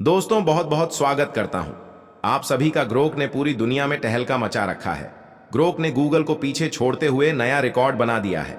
दोस्तों, बहुत बहुत स्वागत करता हूं। आप सभी का ग्रोक ने पूरी दुनिया में टहलका मचा रखा है। ग्रोक ने गूगल को पीछे छोड़ते हुए नया रिकॉर्ड बना दिया है।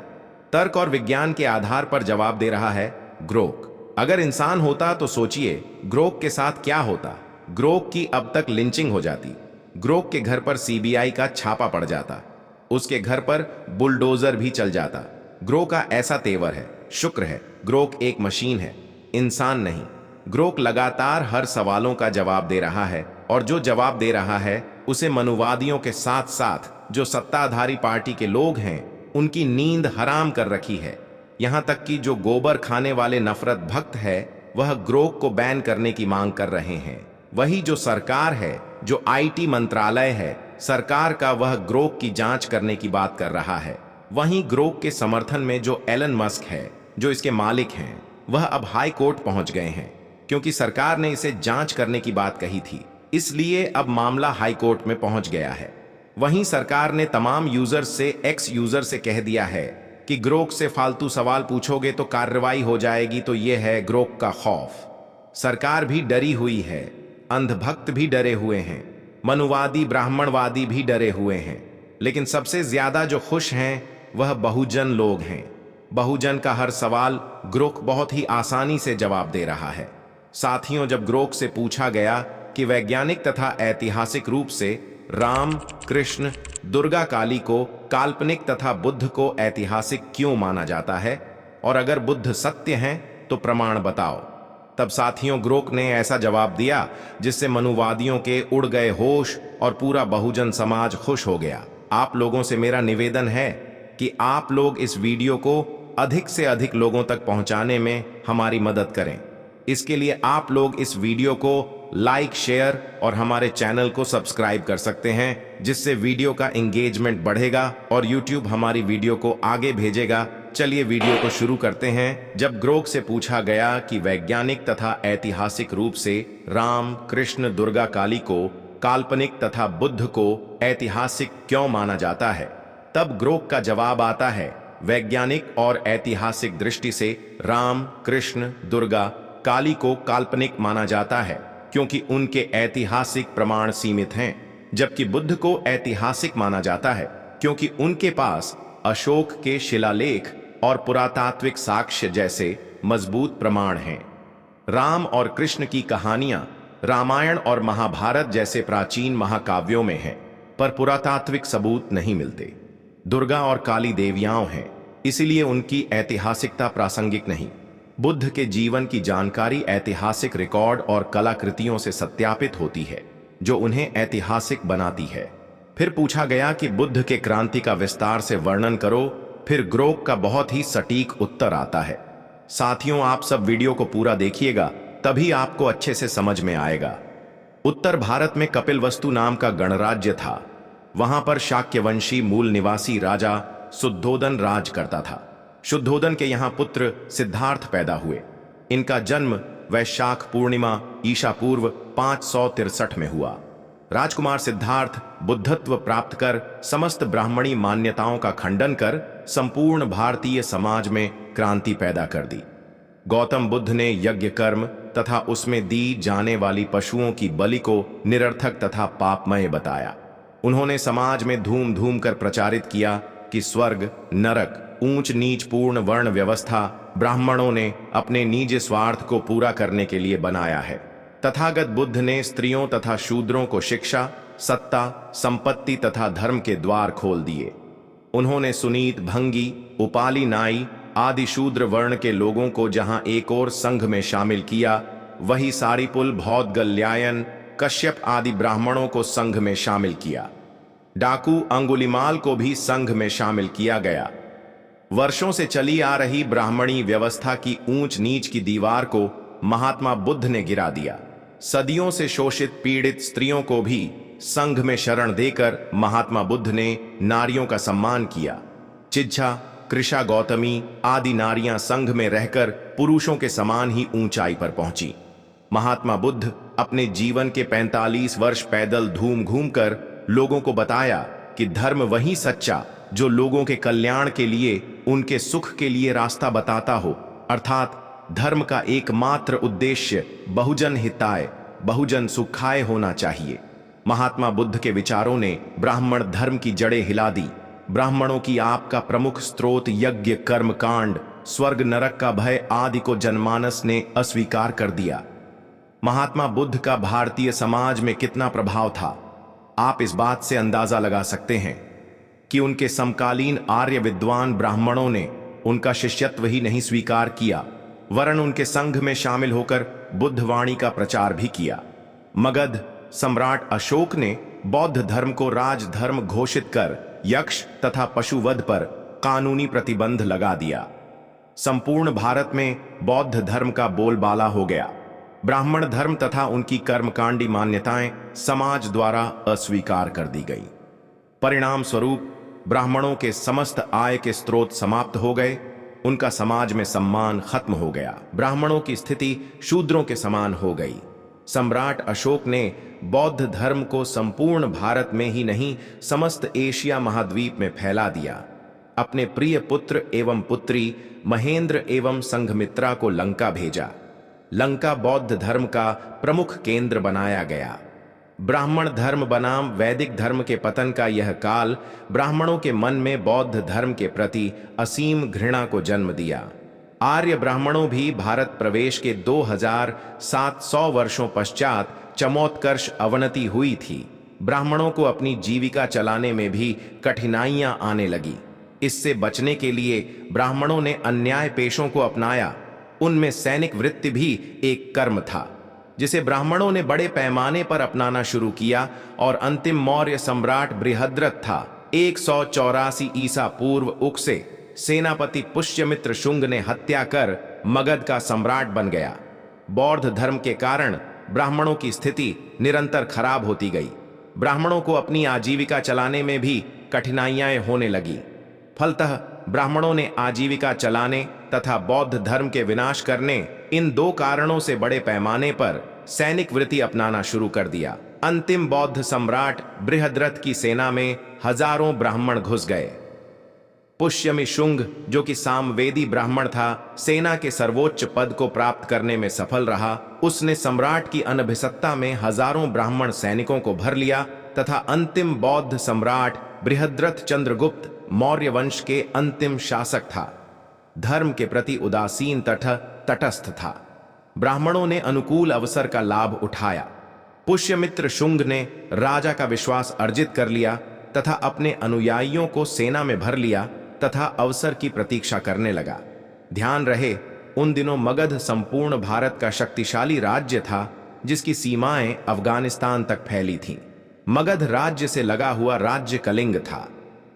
तर्क और विज्ञान के आधार पर जवाब दे रहा है ग्रोक। अगर इंसान होता तो सोचिए ग्रोक के साथ क्या होता। ग्रोक की अब तक लिंचिंग हो जाती। ग्रोक के घर पर सीबीआई का छापा पड़ जाता। उसके घर पर बुलडोजर भी चल जाता। ग्रोक का ऐसा तेवर है। शुक्र है ग्रोक एक मशीन है, इंसान नहीं। ग्रोक लगातार हर सवालों का जवाब दे रहा है, और जो जवाब दे रहा है उसे मनुवादियों के साथ साथ जो सत्ताधारी पार्टी के लोग हैं उनकी नींद हराम कर रखी है। यहां तक कि जो गोबर खाने वाले नफरत भक्त है वह ग्रोक को बैन करने की मांग कर रहे हैं। वही जो सरकार है, जो आईटी मंत्रालय है सरकार का, वह ग्रोक की जांच करने की बात कर रहा है। वहीं ग्रोक के समर्थन में जो एलन मस्क है, जो इसके मालिक हैं, वह अब हाई कोर्ट पहुंच गए हैं क्योंकि सरकार ने इसे जांच करने की बात कही थी। इसलिए अब मामला हाई कोर्ट में पहुंच गया है। वहीं सरकार ने तमाम यूजर से एक्स यूजर से कह दिया है कि ग्रोक से फालतू सवाल पूछोगे तो कार्रवाई हो जाएगी। तो यह है ग्रोक का खौफ। सरकार भी डरी हुई है, अंधभक्त भी डरे हुए हैं, मनुवादी ब्राह्मणवादी भी डरे हुए हैं, लेकिन सबसे ज्यादा जो खुश हैं वह बहुजन लोग हैं। बहुजन का हर सवाल ग्रोक बहुत ही आसानी से जवाब दे रहा है। साथियों, जब ग्रोक से पूछा गया कि वैज्ञानिक तथा ऐतिहासिक रूप से राम, कृष्ण, दुर्गा, काली को काल्पनिक तथा बुद्ध को ऐतिहासिक क्यों माना जाता है, और अगर बुद्ध सत्य हैं तो प्रमाण बताओ, तब साथियों ग्रोक ने ऐसा जवाब दिया जिससे मनुवादियों के उड़ गए होश और पूरा बहुजन समाज खुश हो गया। आप लोगों से मेरा निवेदन है कि आप लोग इस वीडियो को अधिक से अधिक लोगों तक पहुंचाने में हमारी मदद करें। इसके लिए आप लोग इस वीडियो को लाइक, शेयर और हमारे चैनल को सब्सक्राइब कर सकते हैं, जिससे वीडियो का एंगेजमेंट बढ़ेगा और यूट्यूब हमारी वीडियो को आगे भेजेगा। चलिए वीडियो को शुरू करते हैं। जब ग्रोक से पूछा गया कि वैज्ञानिक तथा ऐतिहासिक रूप से राम, कृष्ण, दुर्गा, काली को काल्पनिक तथा बुद्ध को ऐतिहासिक क्यों माना जाता है, तब ग्रोक का जवाब आता है वैज्ञानिक और ऐतिहासिक दृष्टि से राम, कृष्ण, दुर्गा, काली को काल्पनिक माना जाता है क्योंकि उनके ऐतिहासिक प्रमाण सीमित हैं, जबकि बुद्ध को ऐतिहासिक माना जाता है क्योंकि उनके पास अशोक के शिलालेख और पुरातात्विक साक्ष्य जैसे मजबूत प्रमाण हैं। राम और कृष्ण की कहानियां रामायण और महाभारत जैसे प्राचीन महाकाव्यों में हैं, पर पुरातात्विक सबूत नहीं मिलते। दुर्गा और काली देवियां हैं, इसीलिए उनकी ऐतिहासिकता प्रासंगिक नहीं। बुद्ध के जीवन की जानकारी ऐतिहासिक रिकॉर्ड और कलाकृतियों से सत्यापित होती है, जो उन्हें ऐतिहासिक बनाती है। फिर पूछा गया कि बुद्ध के क्रांति का विस्तार से वर्णन करो, फिर ग्रोक का बहुत ही सटीक उत्तर आता है। साथियों, आप सब वीडियो को पूरा देखिएगा, तभी आपको अच्छे से समझ में आएगा। उत्तर भारत में कपिलवस्तु नाम का गणराज्य था। वहां पर शाक्यवंशी मूल निवासी राजा शुद्धोदन राज करता था। शुद्धोदन के यहाँ पुत्र सिद्धार्थ पैदा हुए। इनका जन्म वैशाख पूर्णिमा ईसा पूर्व 563 में हुआ। राजकुमार सिद्धार्थ बुद्धत्व प्राप्त कर समस्त ब्राह्मणी मान्यताओं का खंडन कर संपूर्ण भारतीय समाज में क्रांति पैदा कर दी। गौतम बुद्ध ने यज्ञ कर्म तथा उसमें दी जाने वाली पशुओं की बलि को निरर्थक तथा पापमय बताया। उन्होंने समाज में धूम धूम कर प्रचारित किया कि स्वर्ग, नरक, ऊंच नीच पूर्ण वर्ण व्यवस्था ब्राह्मणों ने अपने निज स्वार्थ को पूरा करने के लिए बनाया है। तथागत बुद्ध ने स्त्रियों तथा शूद्रों को शिक्षा, सत्ता, संपत्ति तथा धर्म के द्वार खोल दिए। उन्होंने सुनीत, भंगी, उपाली, नाई आदि शूद्र वर्ण के लोगों को जहां एक और संघ में शामिल किया, वही सारीपुल, भौद, गल्यायन, कश्यप आदि ब्राह्मणों को संघ में शामिल किया। डाकू अंगुलिमाल को भी संघ में शामिल किया गया। वर्षों से चली आ रही ब्राह्मणी व्यवस्था की ऊंच नीच की दीवार को महात्मा बुद्ध ने गिरा दिया। सदियों से शोषित पीड़ित स्त्रियों को भी संघ में शरण देकर महात्मा बुद्ध ने नारियों का सम्मान किया। चिज्झा, कृषा, गौतमी आदि नारियां संघ में रहकर पुरुषों के समान ही ऊंचाई पर पहुंची। महात्मा बुद्ध अपने जीवन के 45 वर्ष पैदल घूम घूम कर लोगों को बताया कि धर्म वही सच्चा जो लोगों के कल्याण के लिए, उनके सुख के लिए रास्ता बताता हो, अर्थात धर्म का एकमात्र उद्देश्य बहुजन हिताय बहुजन सुखाय होना चाहिए। महात्मा बुद्ध के विचारों ने ब्राह्मण धर्म की जड़ें हिला दी। ब्राह्मणों की आपका प्रमुख स्रोत यज्ञ, कर्म कांड, स्वर्ग नरक का भय आदि को जनमानस ने अस्वीकार कर दिया। महात्मा बुद्ध का भारतीय समाज में कितना प्रभाव था, आप इस बात से अंदाजा लगा सकते हैं कि उनके समकालीन आर्य विद्वान ब्राह्मणों ने उनका शिष्यत्व ही नहीं स्वीकार किया, वरन उनके संघ में शामिल होकर बुद्धवाणी का प्रचार भी किया। मगध सम्राट अशोक ने बौद्ध धर्म को राजधर्म घोषित कर यक्ष तथा पशुवध पर कानूनी प्रतिबंध लगा दिया। संपूर्ण भारत में बौद्ध धर्म का बोलबाला हो गया। ब्राह्मण धर्म तथा उनकी कर्मकांडी मान्यताएं समाज द्वारा अस्वीकार कर दी गई। परिणाम स्वरूप ब्राह्मणों के समस्त आय के स्रोत समाप्त हो गए। उनका समाज में सम्मान खत्म हो गया। ब्राह्मणों की स्थिति शूद्रों के समान हो गई। सम्राट अशोक ने बौद्ध धर्म को संपूर्ण भारत में ही नहीं, समस्त एशिया महाद्वीप में फैला दिया। अपने प्रिय पुत्र एवं पुत्री महेंद्र एवं संघमित्रा को लंका भेजा। लंका बौद्ध धर्म का प्रमुख केंद्र बनाया गया। ब्राह्मण धर्म बनाम वैदिक धर्म के पतन का यह काल ब्राह्मणों के मन में बौद्ध धर्म के प्रति असीम घृणा को जन्म दिया। आर्य ब्राह्मणों भी भारत प्रवेश के 2700 वर्षों पश्चात चमोत्कर्ष अवनति हुई थी। ब्राह्मणों को अपनी जीविका चलाने में भी कठिनाइयां आने लगी। इससे बचने के लिए ब्राह्मणों ने अन्याय पेशों को अपनाया। उनमें सैनिक वृत्ति भी एक कर्म था जिसे ब्राह्मणों ने बड़े पैमाने पर अपनाना शुरू किया, और अंतिम मौर्य सम्राट बृहद्रथ था। 184 ईसा पूर्व उक से सेनापति पुष्यमित्र शुंग ने हत्या कर मगध का सम्राट बन गया। बौद्ध धर्म के कारण ब्राह्मणों की स्थिति निरंतर खराब होती गई। ब्राह्मणों को अपनी आजीविका चलाने में भी कठिनाइयां होने लगी। फलतः ब्राह्मणों ने आजीविका चलाने तथा बौद्ध धर्म के विनाश करने, इन दो कारणों से बड़े पैमाने पर सैनिक वृत्ति अपनाना शुरू कर दिया। अंतिम बौद्ध सम्राट बृहद्रथ की सेना में हजारों ब्राह्मण घुस गए। पुष्यमि शुंग, जो कि सामवेदी ब्राह्मण था, सेना के सर्वोच्च पद को प्राप्त करने में सफल रहा। उसने सम्राट की अनभिसत्ता में हजारों ब्राह्मण सैनिकों को भर लिया तथा अंतिम बौद्ध सम्राट बृहद्रथ चंद्रगुप्त मौर्य वंश के अंतिम शासक था। धर्म के प्रति उदासीन तथा तटस्थ था। ब्राह्मणों ने अनुकूल अवसर का लाभ उठाया। पुष्यमित्र शुंग ने राजा का विश्वास अर्जित कर लिया तथा अपने अनुयायियों को सेना में भर लिया तथा अवसर की प्रतीक्षा करने लगा। ध्यान रहे, उन दिनों मगध संपूर्ण भारत का शक्तिशाली राज्य था, जिसकी सीमाएं अफगानिस्तान तक फैली थीं। मगध राज्य से लगा हुआ राज्य कलिंग था।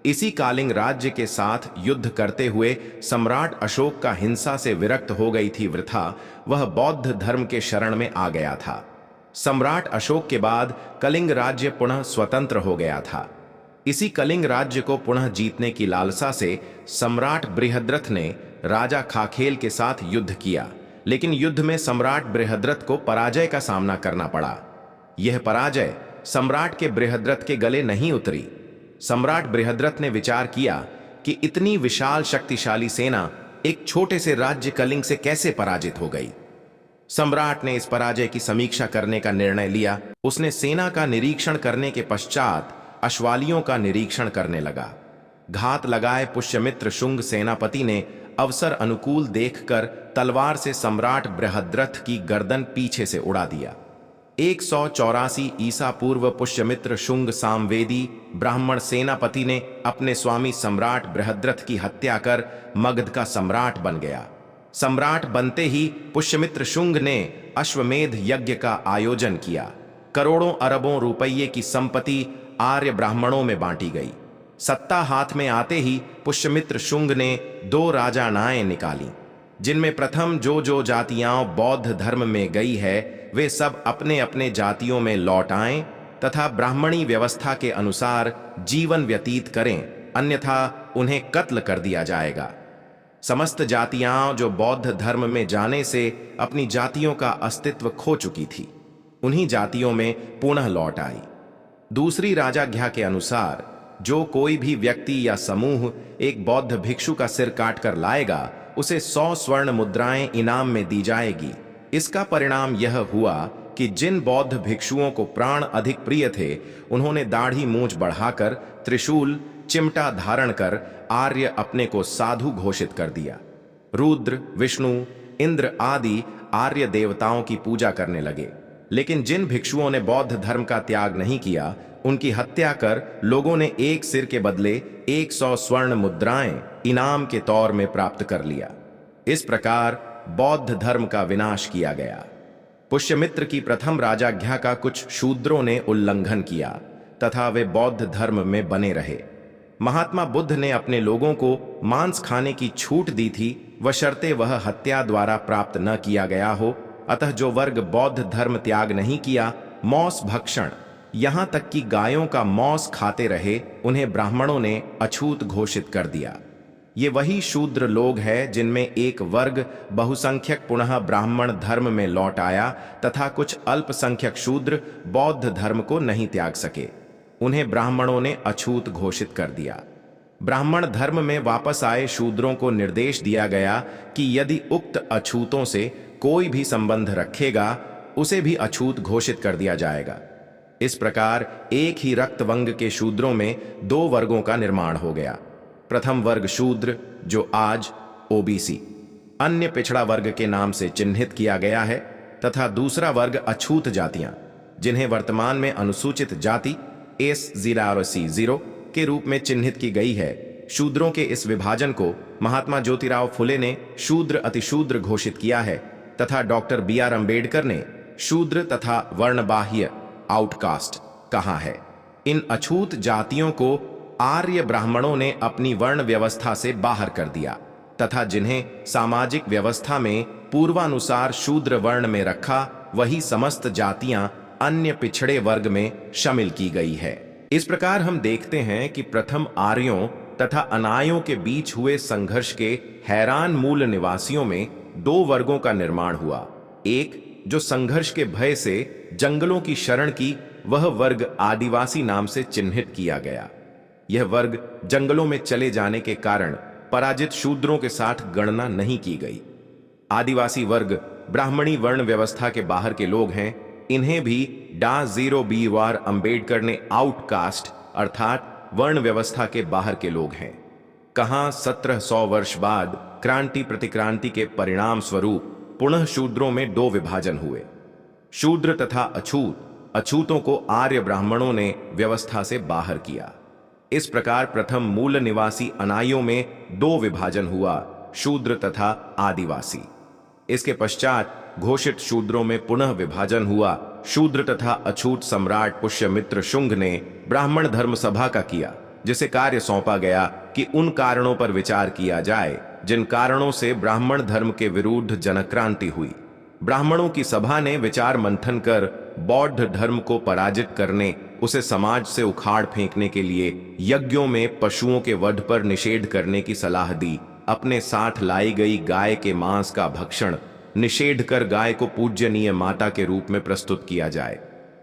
इसी कालिंग राज्य के साथ युद्ध करते हुए सम्राट अशोक का हिंसा से विरक्त हो गई थी वृथा, वह बौद्ध धर्म के शरण में आ गया था। सम्राट अशोक के बाद कलिंग राज्य पुनः स्वतंत्र हो गया था। इसी कलिंग राज्य को पुनः जीतने की लालसा से सम्राट बृहद्रथ ने राजा खाखेल के साथ युद्ध किया, लेकिन युद्ध में सम्राट बृहद्रथ को पराजय का सामना करना पड़ा। यह पराजय सम्राट के बृहद्रथ के गले नहीं उतरी। सम्राट बृहद्रथ ने विचार किया कि इतनी विशाल शक्तिशाली सेना एक छोटे से राज्य कलिंग से कैसे पराजित हो गई। सम्राट ने इस पराजय की समीक्षा करने का निर्णय लिया। उसने सेना का निरीक्षण करने के पश्चात अश्वालियों का निरीक्षण करने लगा। घात लगाए पुष्यमित्र शुंग सेनापति ने अवसर अनुकूल देखकर तलवार से सम्राट बृहद्रथ की गर्दन पीछे से उड़ा दिया। 184 ईसा पूर्व पुष्यमित्र शुंग सामवेदी ब्राह्मण सेनापति ने अपने स्वामी सम्राट बृहद्रथ की हत्या कर मगध का सम्राट बन गया। सम्राट बनते ही पुष्यमित्र शुंग ने अश्वमेध यज्ञ का आयोजन किया। करोड़ों अरबों रुपये की संपत्ति आर्य ब्राह्मणों में बांटी गई। सत्ता हाथ में आते ही पुष्यमित्र शुंग ने 2 राजानाएं निकाली, जिनमें प्रथम जो जातियां बौद्ध धर्म में गई है वे सब अपने अपने जातियों में लौट आएं तथा ब्राह्मणी व्यवस्था के अनुसार जीवन व्यतीत करें, अन्यथा उन्हें कत्ल कर दिया जाएगा। समस्त जातियां जो बौद्ध धर्म में जाने से अपनी जातियों का अस्तित्व खो चुकी थी, उन्हीं जातियों में पुनः लौट आई। दूसरी राजाज्ञा के अनुसार जो कोई भी व्यक्ति या समूह एक बौद्ध भिक्षु का सिर काट कर लाएगा, उसे 100 स्वर्ण मुद्राएं इनाम में दी जाएगी। इसका परिणाम यह हुआ कि जिन बौद्ध भिक्षुओं को प्राण अधिक प्रिय थे, उन्होंने दाढ़ी मूंछ बढ़ाकर, त्रिशूल चिमटा धारण कर आर्य अपने को साधु घोषित कर दिया। रुद्र, विष्णु, इंद्र आदि आर्य देवताओं की पूजा करने लगे। लेकिन जिन भिक्षुओं ने बौद्ध धर्म का त्याग नहीं किया, उनकी हत्या कर लोगों ने एक सिर के बदले 100 स्वर्ण मुद्राएं इनाम के तौर में प्राप्त कर लिया। इस प्रकार बौद्ध धर्म का विनाश किया गया। पुष्यमित्र की प्रथम राजाज्ञा का कुछ शूद्रों ने उल्लंघन किया तथा वे बौद्ध धर्म में बने रहे। महात्मा बुद्ध ने अपने लोगों को मांस खाने की छूट दी थी, बशर्ते वह हत्या द्वारा प्राप्त न किया गया हो। अतः जो वर्ग बौद्ध धर्म त्याग नहीं किया, मौस भक्षण, यहां तक कि गायों का मौस खाते रहे, उन्हें ब्राह्मणों ने अछूत घोषित कर दिया। ये वही शूद्र लोग हैं जिनमें एक वर्ग बहुसंख्यक पुनः ब्राह्मण धर्म में लौट आया तथा कुछ अल्पसंख्यक शूद्र बौद्ध धर्म को नहीं त्याग सके। उन्हें ब्राह्मणों ने अछूत घोषित कर दिया। ब्राह्मण धर्म में वापस आए शूद्रों को निर्देश दिया गया कि यदि उक्त अछूतों से कोई भी संबंध रखेगा, उसे भी अछूत घोषित कर दिया जाएगा। इस प्रकार एक ही रक्त वंग के शूद्रों में दो वर्गों का निर्माण हो गया। प्रथम वर्ग शूद्र, जो आज ओबीसी अन्य पिछड़ा वर्ग के नाम से चिन्हित किया गया है, तथा दूसरा वर्ग अछूत जातियां, जिन्हें वर्तमान में अनुसूचित जाति S0C0 के रूप में चिन्हित की गई है। शूद्रों के इस विभाजन को महात्मा ज्योतिराव फुले ने शूद्र अतिशूद्र घोषित किया है तथा डॉक्टर BR अम्बेडकर ने शूद्र तथा वर्णबाह्य आउटकास्ट कहा है। इन अछूत जातियों को आर्य ब्राह्मणों ने अपनी वर्ण व्यवस्था से बाहर कर दिया तथा जिन्हें सामाजिक व्यवस्था में पूर्वानुसार शूद्र वर्ण में रखा, वही समस्त जातियां अन्य पिछड़े वर्ग में शामिल की गई है। इस प्रकार हम देखते हैं कि प्रथम आर्यों तथा अनार्यों के बीच हुए संघर्ष के हैरान मूल निवासियों में दो वर्गों का निर्माण हुआ। एक जो संघर्ष के भय से जंगलों की शरण की, वह वर्ग आदिवासी नाम से चिन्हित किया गया। यह वर्ग जंगलों में चले जाने के कारण पराजित शूद्रों के साथ गणना नहीं की गई। आदिवासी वर्ग ब्राह्मणी वर्ण व्यवस्था के बाहर के लोग हैं। इन्हें भी BR अम्बेडकर ने आउटकास्ट अर्थात वर्ण व्यवस्था के बाहर के लोग हैं। कहां 1700 वर्ष बाद क्रांति प्रतिक्रांति के परिणाम स्वरूप पुनः शूद्रों में दो विभाजन हुए, शूद्र तथा अछूत। अछूतों को आर्य ब्राह्मणों ने व्यवस्था से बाहर किया। इस प्रकार प्रथम मूल निवासी अनार्यों में दो विभाजन हुआ, शूद्र तथा आदिवासी। इसके पश्चात घोषित शूद्रों में पुनः विभाजन हुआ, शूद्र तथा अछूत। सम्राट पुष्यमित्र शुंग ने ब्राह्मण धर्म सभा का किया, जिसे कार्य सौंपा गया कि उन कारणों पर विचार किया जाए जिन कारणों से ब्राह्मण धर्म के विरुद्ध जनक्रांति हुई। ब्राह्मणों की सभा ने विचार मंथन कर बौद्ध धर्म को पराजित करने, उसे समाज से उखाड़ फेंकने के लिए यज्ञों में पशुओं के वध पर निषेध करने की सलाह दी। अपने साथ लाई गई गाय के मांस का भक्षण निषेध कर गाय को पूज्यनीय माता के रूप में प्रस्तुत किया जाए।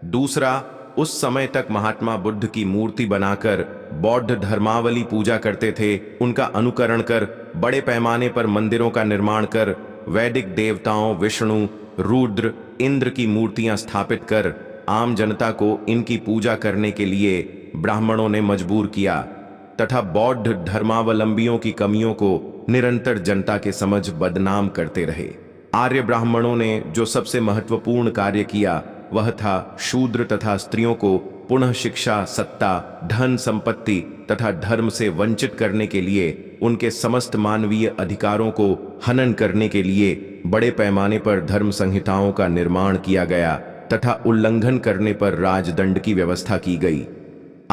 दूसरा, उस समय तक महात्मा बुद्ध की मूर्ति बनाकर बौद्ध धर्मावली पूजा करते थे, उनका अनुकरण कर बड़े पैमाने पर मंदिरों का निर्माण कर वैदिक देवताओं विष्णु, रुद्र, इंद्र की मूर्तियां स्थापित कर आम जनता को इनकी पूजा करने के लिए ब्राह्मणों ने मजबूर किया तथा बौद्ध धर्मावलंबियों की कमियों को निरंतर जनता के समझ बदनाम करते रहे। आर्य ब्राह्मणों ने जो सबसे महत्वपूर्ण कार्य किया, वह था शूद्र तथा स्त्रियों को पुनः शिक्षा, सत्ता, धन संपत्ति तथा धर्म से वंचित करने के लिए, उनके समस्त मानवीय अधिकारों को हनन करने के लिए बड़े पैमाने पर धर्म संहिताओं का निर्माण किया गया तथा उल्लंघन करने पर राजदंड की व्यवस्था की गई।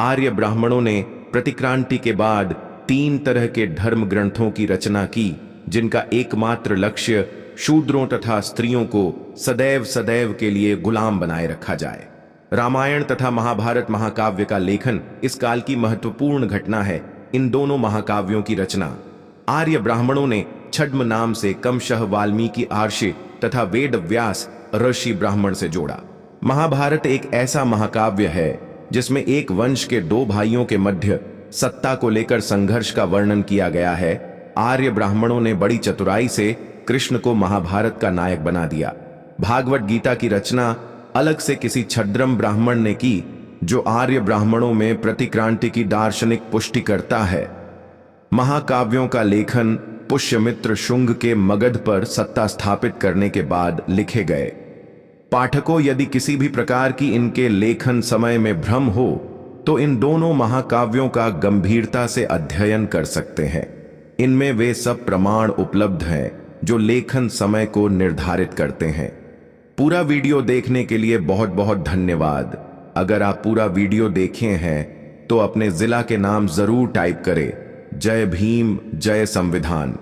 आर्य ब्राह्मणों ने प्रतिक्रांति के बाद 3 तरह के धर्म ग्रंथों की रचना की, जिनका एकमात्र लक्ष्य शूद्रों तथा स्त्रियों को सदैव सदैव के लिए गुलाम बनाए रखा जाए। रामायण तथा महाभारत महाकाव्य का लेखन इस काल की महत्वपूर्ण घटना है। इन दोनों महाकाव्यों की रचना आर्य ब्राह्मणों ने छद्म नाम से कमशः वाल्मीकि आर्षि तथा वेद व्यास ऋषि ब्राह्मण से जोड़ा। महाभारत एक ऐसा महाकाव्य है जिसमें एक वंश के 2 भाइयों के मध्य सत्ता को लेकर संघर्ष का वर्णन किया गया है। आर्य ब्राह्मणों ने बड़ी चतुराई से कृष्ण को महाभारत का नायक बना दिया। भागवत गीता की रचना अलग से किसी छद्रम ब्राह्मण ने की, जो आर्य ब्राह्मणों में प्रतिक्रांति की दार्शनिक पुष्टि करता है। महाकाव्यों का लेखन पुष्यमित्र शुंग के मगध पर सत्ता स्थापित करने के बाद लिखे गए। पाठकों, यदि किसी भी प्रकार की इनके लेखन समय में भ्रम हो तो इन दोनों महाकाव्यों का गंभीरता से अध्ययन कर सकते हैं। इनमें वे सब प्रमाण उपलब्ध हैं जो लेखन समय को निर्धारित करते हैं। पूरा वीडियो देखने के लिए बहुत बहुत धन्यवाद। अगर आप पूरा वीडियो देखे हैं तो अपने जिला के नाम जरूर टाइप करें। जय भीम, जय संविधान।